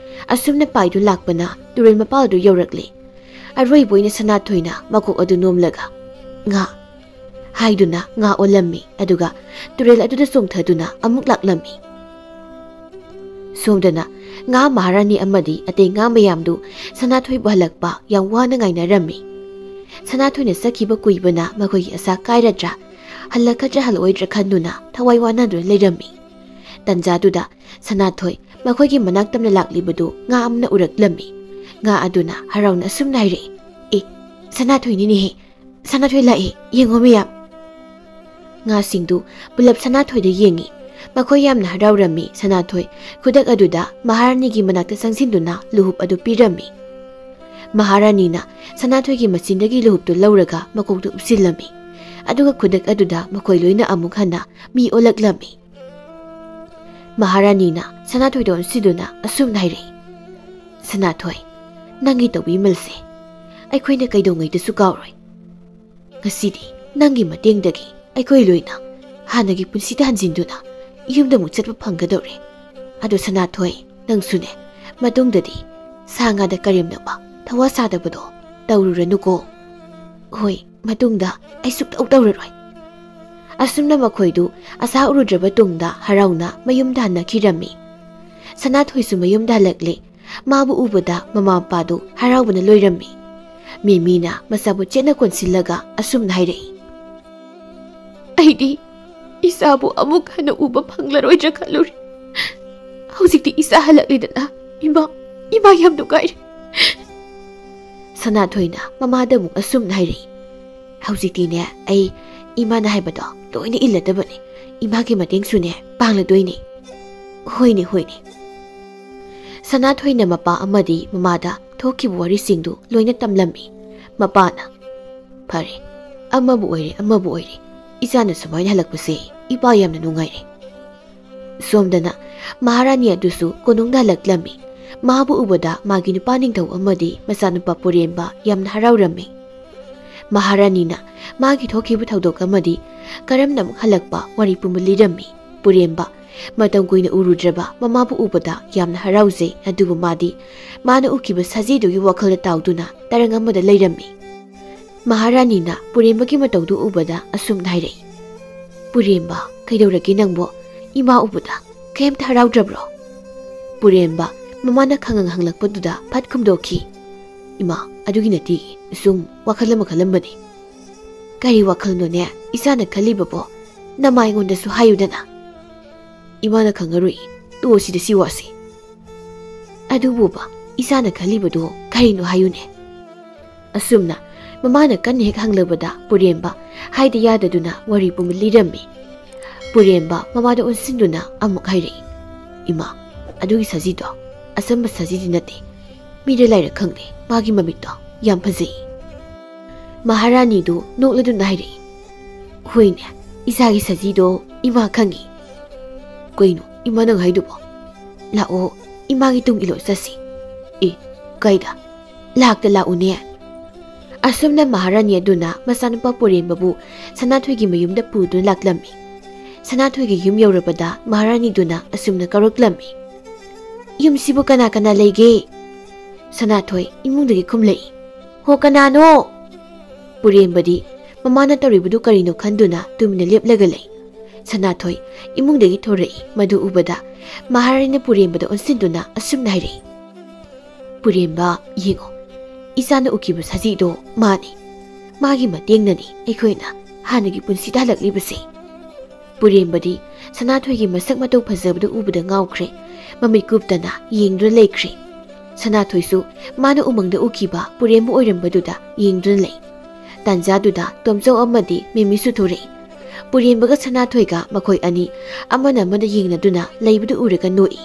ꯑꯁꯨꯝꯅ ꯄꯥꯏꯗꯨ ꯂꯥꯛꯄꯅ ꯇꯨꯔꯦꯜ ꯃꯄꯥꯜꯗꯨ ꯌꯧꯔꯛꯂꯤ ꯑꯔꯣꯏꯕ ꯑꯣꯏꯅ ꯁꯅꯥꯊꯣꯏꯅ ꯃꯀꯣꯛ ꯑꯗꯨ ꯅꯣꯝꯂꯒ ꯉꯥ ꯍꯥꯏꯗꯨꯅ ꯉꯥ ꯑꯣꯜꯂꯝꯃꯤ ꯑꯗꯨꯒ ꯇꯨꯔꯦꯜ ꯑꯗꯨꯗ ꯆꯣꯡꯊꯗꯨꯅ ꯑꯃꯨꯛ ꯂꯥꯛꯂꯝꯃꯤ ꯁꯣꯝꯗꯅ ꯉꯥ ꯃꯍꯥꯔꯥꯅꯤ ꯑꯃꯗꯤ ꯑꯇꯩ ꯉꯥ ꯃꯌꯥꯝꯗꯨ ꯁꯅꯥꯊꯣꯏꯕꯨ ꯍꯜꯂꯛꯄ ꯌꯥꯝ ꯋꯥꯅ ꯉꯥꯏꯅꯔꯝꯃꯤ ꯁꯅꯥꯊꯣꯏꯅ ꯆꯠꯈꯤꯕ ꯀꯨꯏꯕꯅ ꯃꯈꯣꯏꯒꯤ ꯑꯁꯥ ꯀꯥꯏꯔꯗ꯭ꯔꯥ ꯍꯜꯂꯛꯀꯗ꯭ꯔꯥ ꯍꯜꯂꯛꯑꯣꯏꯗ꯭ꯔꯥ ꯈꯟꯗꯨꯅ ꯊꯋꯥꯏ ꯋꯥꯅꯗꯨꯅ ꯂꯩꯔꯝꯃꯤ ꯇꯟꯖꯥꯗꯨꯗ ꯁꯅꯥꯊꯣꯏ ꯃꯈꯣꯏꯒꯤ ꯃꯅꯥꯛ ꯇꯝꯅ ꯂꯥꯛꯂꯤꯕꯗꯨ ꯉꯥ ꯑꯃꯅ ꯎꯔꯛꯂꯝꯃꯤ ꯉꯥ ꯑꯗꯨꯅ ꯍꯔꯥꯎꯅ ꯑꯁꯨꯝꯅ ꯍꯥꯏꯔꯛꯏ ꯑꯦ ꯁꯅꯥꯊꯣꯏꯅꯤꯅꯦꯍꯦ ꯁꯅꯥꯊꯣꯏ ꯂꯥꯛꯏ ꯌꯦꯡꯉꯣ ꯃꯌꯥꯝ ꯉꯥꯁꯤꯡꯗꯨ ꯄꯨꯂꯞ ꯁꯅꯥꯊꯣꯏꯗ ꯌꯦꯡꯉꯤ ꯃꯈꯣꯏ ꯌꯥꯝꯅ ꯍꯔꯥꯎꯔꯝꯃꯤ ꯁꯅꯥꯊꯣꯏ ꯈꯨꯗꯛ ꯑꯗꯨꯗ ꯃꯍꯥꯔꯥꯅꯤꯒꯤ ꯃꯅꯥꯛꯇ ꯆꯪꯁꯤꯟꯗꯨꯅ ꯂꯨꯍꯨꯞ ꯑꯗꯨ ꯄꯤꯔꯝꯃꯤ ꯃꯍꯥꯔꯥꯅꯤꯅ ꯁꯅꯥꯊꯣꯏꯒꯤ ꯃꯆꯤꯟꯗꯒꯤ ꯂꯨꯍꯨꯞꯇꯨ ꯂꯧꯔꯒ ꯃꯀꯣꯛꯇ ꯎꯞꯁꯤꯜꯂꯝꯃꯤ ꯑꯗꯨꯒ ꯈꯨꯗꯛ ꯑꯗꯨꯗ ꯃꯈꯣꯏ ꯂꯣꯏꯅ ꯑꯃꯨꯛ ꯍꯟꯅ ꯃꯤ ꯑꯣꯜꯂꯛꯂꯝꯃꯤ ꯃꯍꯥꯔꯥꯅꯤꯅ ꯁꯅꯥꯊꯣꯏꯗ ꯑꯣꯟꯁꯤꯟꯗꯨꯅ ꯑꯁꯨꯝꯅ ꯍꯥꯏꯔꯛꯏ ꯁꯅꯥꯊꯣꯏ ꯅꯪꯒꯤ ꯇꯧꯕꯤꯃꯜꯁꯦ ꯑꯩꯈꯣꯏꯅ ꯀꯩꯗꯧꯉꯩꯗꯁꯨ ꯀꯥꯎꯔꯣꯏ ꯉꯁꯤꯗꯤ ꯅꯪꯒꯤ ꯃꯇꯦꯡꯗꯒꯤ ꯑꯩꯈꯣꯏ ꯂꯣꯏꯅ ꯍꯥꯟꯅꯒꯤ ꯄꯨꯟꯁꯤꯗ ꯍꯟꯖꯤꯟꯗꯨꯅ ꯌꯨꯝꯗ ꯑꯃꯨꯛ ꯆꯠꯄ ꯐꯪꯒꯗꯧꯔꯦ ꯑꯗꯣ ꯁꯅꯥꯊꯣꯏ ꯅꯪꯁꯨꯅꯦ ꯃꯇꯨꯡꯗꯗꯤ ꯁꯥ ꯉꯥꯗ ꯀꯔꯦꯝꯅꯕ ꯊꯋꯥ ꯁꯥꯗꯕꯗꯣ ꯇꯧꯔꯨꯔꯅꯨꯀꯣ ꯍꯣꯏ ꯃꯇꯨꯡꯗ ꯑꯩ ꯁꯨꯛꯇꯧ ꯇꯧꯔꯔꯣꯏ ꯑꯁꯨꯝꯅ ꯃꯈꯣꯏꯗꯨ ꯑꯁꯥ ꯎꯔꯨꯗ꯭ꯔꯕ ꯇꯨꯡꯗ ꯍꯔꯥꯎꯅ ꯃꯌꯨꯝꯗ ꯍꯟꯅꯈꯤꯔꯝꯃꯤ ꯁꯅꯥꯊꯣꯏꯁꯨ ꯃꯌꯨꯝꯗ ꯍꯜꯂꯛꯂꯤ ꯃꯥꯕꯨ ꯎꯕꯗ ꯃꯃꯥ ꯃꯄꯥꯗꯨ ꯍꯔꯥꯎꯕꯅ ꯂꯣꯏꯔꯝꯃꯤ ꯃꯤꯃꯤꯅ ꯃꯆꯥꯕꯨ ꯆꯦꯠꯅ ꯀꯣꯟꯁꯤꯜꯂꯒ ꯑꯁꯨꯝꯅ ꯍꯥꯏꯔꯛꯏ ꯑꯩꯗꯤ ꯏꯆꯥꯕꯨ ꯑꯃꯨꯛ ꯍꯟꯅ ꯎꯕ ꯐꯪꯂꯔꯣꯏꯗ꯭ꯔꯥ ꯈꯜꯂꯨꯔꯦ ꯍꯧꯖꯤꯛꯇꯤ ꯏꯆꯥ ꯍꯜꯂꯛꯂꯤꯗꯅ ꯏꯃꯥ ꯌꯥꯝ ꯅꯨꯡꯉꯥꯏꯔꯦ ꯁꯅꯥꯊꯣꯏꯅ ꯃꯃꯥꯗ ꯑꯃꯨꯛ ꯑꯁꯨꯝꯅ ꯍꯥꯏꯔꯛꯏ ꯍꯧꯖꯤꯛꯇꯤꯅꯦ ꯑꯩ ꯏꯃꯥꯅ ꯍꯥꯏꯕꯗꯣ ꯂꯣꯏꯅ ꯏꯜꯂꯗꯕꯅꯤ ꯏꯃꯥꯒꯤ ꯃꯇꯦꯡꯁꯨꯅꯦ ꯄꯥꯡꯂꯗꯣꯏꯅꯤ ꯍꯣꯏꯅꯦ ꯁꯅꯥꯊꯣꯏꯅ ꯃꯄꯥ ꯑꯃꯗꯤ ꯃꯃꯥꯗ ꯊꯣꯛꯈꯤꯕ ꯋꯥꯔꯤꯁꯤꯡꯗꯨ ꯂꯣꯏꯅ ꯇꯝꯂꯝꯃꯤ ꯃꯄꯥꯅ ꯐꯔꯦ ꯑꯃꯕꯨ ꯑꯣꯏꯔꯦ ꯏꯆꯥꯅ ꯁꯨꯃꯥꯏꯅ ꯍꯜꯂꯛꯄꯁꯦ ꯏꯄꯥ ꯌꯥꯝꯅ ꯅꯨꯡꯉꯥꯏꯔꯦ ꯁꯣꯝꯗꯅ ꯃꯍꯥꯔꯥꯅꯤ ꯑꯗꯨꯁꯨ ꯀꯣꯅꯨꯡꯗ ꯍꯜꯂꯛꯂꯝꯃꯤ ꯃꯥꯕꯨ ꯎꯕꯗ ꯃꯥꯒꯤ ꯅꯨꯄꯥ ꯅꯤꯡꯊꯧ ꯑꯃꯗꯤ ꯃꯆꯥꯅꯨꯄꯥ ꯄꯨꯔꯦꯝꯕ ꯌꯥꯝꯅ ꯍꯔꯥꯎꯔꯝꯃꯤ ꯃꯍꯥꯔꯥꯅꯤꯅ ꯃꯥꯒꯤ ꯊꯣꯛꯈꯤꯕ ꯊꯧꯗꯣꯛ ꯑꯃꯗꯤ ꯀꯔꯝꯅ ꯑꯃꯨꯛ ꯍꯜꯂꯛꯄ ꯋꯥꯔꯤ ꯄꯨꯝꯕ ꯂꯤꯔꯝꯃꯤ ꯄꯨꯔꯦꯝꯕ ꯃꯇꯝ ꯀꯨꯏꯅ ꯎꯔꯨꯗ꯭ꯔꯕ ꯃꯃꯥꯕꯨ ꯎꯕꯗ ꯌꯥꯝꯅ ꯍꯔꯥꯎꯖꯩ ꯑꯗꯨꯕꯨ ꯃꯥꯗꯤ ꯃꯥꯅ ꯎꯈꯤꯕ ꯁꯖꯤꯗꯨꯒꯤ ꯋꯥꯈꯜꯗ ꯇꯥꯎꯗꯨꯅ ꯇꯔꯪ ꯑꯃꯗ ꯂꯩꯔꯝꯃꯤ ꯃꯍꯥꯔꯥꯅꯤꯅ ꯄꯨꯔꯦꯝꯕꯒꯤ ꯃꯇꯧꯗꯨ ꯎꯕꯗ ꯑꯁꯨꯝꯅ ꯍꯥꯏꯔꯛꯏ ꯄꯨꯔꯦꯝꯕ ꯀꯩꯗꯧꯔꯒꯦ ꯅꯪꯕꯣ ꯏꯃꯥ ꯎꯕꯗ ꯀꯩꯝꯇ ꯍꯔꯥꯎꯗ꯭ꯔꯕ꯭ꯔꯣ ꯄꯨꯔꯦꯝꯕ ꯃꯃꯥꯅ ꯈꯪꯉꯪ ꯍꯪꯂꯛꯄꯗꯨꯗ ꯐꯠ ꯈꯨꯝꯗꯣꯛꯈꯤ ꯏꯃꯥ ꯑꯗꯨꯒꯤ ꯅꯠꯇꯦ ꯁꯨꯝ ꯋꯥꯈꯜ ꯑꯃ ꯈꯜꯂꯝꯕꯅꯤ ꯀꯔꯤ ꯋꯥꯈꯜꯅꯣꯅꯦ ꯏꯆꯥꯅ ꯈꯜꯂꯤꯕꯕꯣ ꯅꯃꯥ ꯑꯩꯉꯣꯟꯗꯁꯨ ꯍꯥꯏꯌꯨꯗꯅ ꯏꯃꯥꯅ ꯈꯪꯉꯔꯣꯏ ꯇꯣꯛꯑꯣ ꯁꯤꯗ ꯁꯤ ꯋꯥꯁꯤ ꯑꯗꯨꯕꯨꯕ ꯏꯁꯥꯅ ꯈꯜꯂꯤꯕꯗꯣ ꯀꯔꯤꯅꯣ ꯍꯥꯏꯌꯨꯅꯦ? ꯑꯁꯨꯝꯅ ꯃꯃꯥꯅ ꯀꯟꯅ ꯍꯦꯛ ꯍꯪꯂꯕꯗ ꯄꯨꯔꯦꯝꯕ ꯍꯥꯏꯗ ꯌꯥꯗꯗꯨꯅ ꯋꯥꯔꯤ ꯄꯨꯡ ꯂꯤꯔꯝꯃꯤ꯫ ꯄꯨꯔꯦꯝꯕ ꯃꯃꯥꯗ ꯑꯣꯟꯁꯤꯟꯗꯨꯅ ꯑꯃꯨꯛ ꯍꯥꯏꯔꯛꯏ, ꯏꯃꯥ, ꯑꯗꯨꯒꯤ ꯁꯖꯤꯗꯣ ꯑꯁꯝꯕ ꯁꯖꯤꯗꯤ ꯅꯠꯇꯦ, ꯃꯤꯔ ꯂꯩꯔ ꯈꯪꯗꯦ, ꯃꯥꯒꯤ ꯃꯃꯤꯠꯇꯣ ꯌꯥꯝ ꯐꯖꯩ꯫ ꯃꯍꯥꯔꯥꯅꯤꯗꯨ ꯅꯣꯛꯂꯗꯨꯅ ꯍꯥꯏꯔꯛꯏ, ꯍꯣꯏꯅꯦ, ꯏꯆꯥꯒꯤ ꯁꯖꯤꯗꯣ ꯏꯃꯥ ꯈꯪꯉꯤ꯫ ꯀꯩꯅꯣ ꯏꯃꯥ ꯅꯪ ꯍꯥꯏꯗꯨꯕꯣ? ꯂꯥꯛꯑꯣ, ꯏꯃꯥꯒꯤ ꯇꯨꯡ ꯏꯜꯂꯣ ꯆꯠꯁꯤ꯫ ꯀꯩꯗ? ꯂꯥꯛꯇ ꯂꯥꯛꯎꯅꯦ꯫ ꯑꯁꯨꯝꯅ ꯃꯍꯥꯔꯥꯅꯤ ꯑꯗꯨꯅ ꯃꯆꯥꯅꯨꯄꯥ ꯄꯨꯔꯦꯝꯕꯕꯨ ꯁꯅꯥꯊꯣꯏꯒꯤ ꯃꯌꯨꯝꯗ ꯄꯨꯗꯨꯅ ꯂꯥꯛꯂꯝꯃꯤ꯫ ꯁꯅꯥꯊꯣꯏꯒꯤ ꯌꯨꯝ ꯌꯧꯔꯕꯗ ꯃꯍꯥꯔꯥꯅꯤꯗꯨꯅ ꯑꯁꯨꯝꯅ ꯀꯧꯔꯛꯂꯝꯃꯤ, ꯌꯨꯝꯁꯤꯕꯨ ꯀꯅꯥ ꯀꯅꯥ ꯂꯩꯒꯦ? ꯁꯅꯥꯊꯣꯏ ꯏꯃꯨꯡꯗꯒꯤ ꯈꯨꯝꯂꯛꯏ, ꯍꯣ ꯀꯅꯥꯅꯣ? ꯄꯨꯔꯦꯝꯕꯗꯤ ꯃꯃꯥꯅ ꯇꯧꯔꯤꯕꯗꯨ ꯀꯔꯤꯅꯣ ꯈꯟꯗꯨꯅ ꯇꯨꯃꯤꯟꯅ ꯂꯦꯞꯂꯒ ꯂꯩ꯫ ꯁꯅꯥꯊꯣꯏ ꯏꯃꯨꯡꯗꯒꯤ ꯊꯣꯔꯛꯏ꯫ ꯃꯗꯨ ꯎꯕꯗ ꯃꯍꯥꯔꯥꯅꯤꯅ ꯄꯨꯔꯦꯝꯕꯗ ꯑꯣꯟꯁꯤꯟꯗꯨꯅ ꯑꯁꯨꯝꯅ ꯍꯥꯏꯔꯛꯏ, ꯄꯨꯔꯦꯝꯕ, ꯌꯦꯡꯉꯣ, ꯏꯆꯥꯅ ꯎꯈꯤꯕ ꯁꯖꯤꯗꯣ ꯃꯥꯅꯤ, ꯃꯥꯒꯤ ꯃꯇꯦꯡꯅꯅꯤ ꯑꯩꯈꯣꯏꯅ ꯍꯥꯟꯅꯒꯤ ꯄꯨꯟꯁꯤꯗ ꯍꯜꯂꯛꯂꯤꯕꯁꯦ꯫ ꯄꯨꯔꯦꯝꯕꯗꯤ ꯁꯅꯥꯊꯣꯏꯒꯤ ꯃꯁꯛ ꯃꯇꯧ ꯐꯖꯕꯗꯨ ꯎꯕꯗ ꯉꯥꯎꯈ꯭ꯔꯦ, ꯃꯃꯤꯠ ꯀꯨꯞꯇꯅ ꯌꯦꯡꯗꯨꯅ ꯂꯩꯈ꯭ꯔꯦ꯫ ꯁꯅꯥꯊꯣꯏꯁꯨ ꯃꯥꯅ ꯎꯃꯪꯗ ꯎꯈꯤꯕ ꯄꯨꯔꯦꯝꯕ ꯑꯣꯏꯔꯝꯕꯗꯨꯗ ꯌꯦꯡꯗꯨꯅ ꯂꯩ꯫ ꯇꯥꯟꯖꯥꯗꯨꯗ ꯇꯣꯝꯆꯧ ꯑꯃꯗꯤ ꯃꯦꯃꯤꯁꯨ ꯊꯣꯔꯛꯏ꯫ ꯄꯨꯔꯦꯝꯕꯒ ꯁꯅꯥꯊꯣꯏꯒ ꯃꯈꯣꯏ ꯑꯅꯤ ꯑꯃꯅ ꯑꯃꯗ ꯌꯦꯡꯅꯗꯨꯅ ꯂꯩꯕꯗꯨ ꯎꯔꯒ ꯅꯣꯛꯏ꯫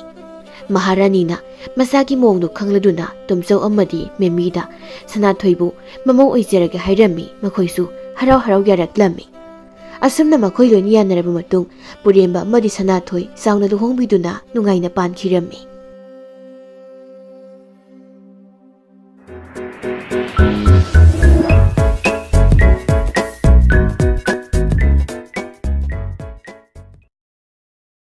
ꯃꯍꯥꯔꯥꯅꯤꯅ ꯃꯆꯥꯒꯤ ꯃꯑꯣꯡꯗꯨ ꯈꯪꯂꯗꯨꯅ ꯇꯣꯝꯆꯧ ꯑꯃꯗꯤ ꯃꯦꯃꯤꯗ ꯁꯅꯥꯊꯣꯏꯕꯨ ꯃꯃꯧ ꯑꯣꯏꯖꯔꯒꯦ ꯍꯥꯏꯔꯝꯃꯤ꯫ ꯃꯈꯣꯏꯁꯨ ꯍꯔꯥꯎ ꯍꯔꯥꯎ ꯌꯥꯔꯛꯂꯝꯃꯤ꯫ ꯑꯁꯨꯝꯅ ꯃꯈꯣꯏ ꯂꯣꯏꯅ ꯌꯥꯅꯔꯕ ꯃꯇꯨꯡ ꯄꯨꯔꯦꯝꯕ ꯑꯃꯗꯤ ꯁꯅꯥꯊꯣꯏ ꯆꯥꯎꯅ ꯂꯨꯍꯣꯡꯕꯤꯗꯨꯅ ꯅꯨꯡꯉꯥꯏꯅ ꯄꯥꯟꯈꯤꯔꯝꯃꯤ꯫